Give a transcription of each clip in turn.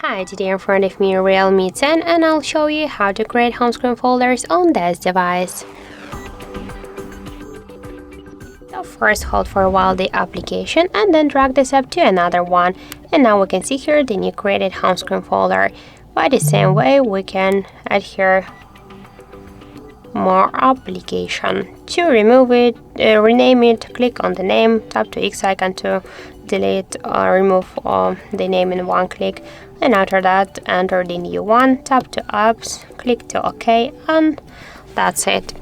Hi, today in front of me Realme 10 and I'll show you how to create home screen folders on this device. So first hold for a while the application and then drag this up to another one. And now we can see here the new created home screen folder. By the same way we can add here more application. To remove it, rename it, click on the name, tap to X icon to delete or remove the name in one click, and after that enter the new one, tap to apps, click to OK, and that's it.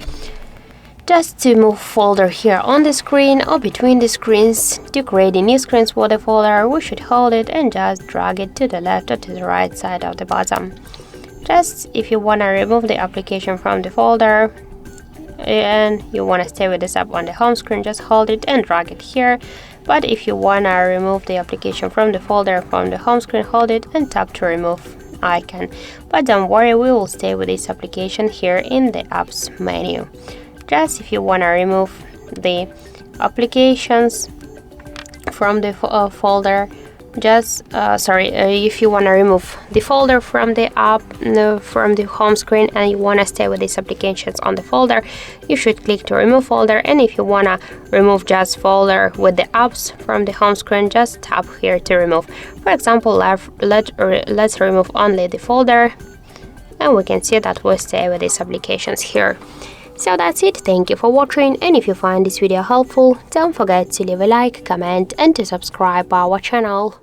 Just to move folder here on the screen or between the screens to create a new screens for the folder, we should hold it and just drag it to the left or to the right side of the bottom. Just if you want to remove the application from the folder and you want to stay with this app on the home screen, just hold it and drag it here. But if you want to remove the application from the folder from the home screen, hold it and tap to remove icon. But don't worry, we will stay with this application here in the apps menu. Just if you want to remove the applications from the folder, if you want to remove the folder from the app from the home screen and you want to stay with these applications on the folder, you should click to remove folder. And if you want to remove just folder with the apps from the home screen, just tap here to remove. For example, let's remove only the folder, and we can see that we'll stay with these applications here. So that's it. Thank you for watching, and if you find this video helpful, don't forget to leave a like, comment and to subscribe our channel.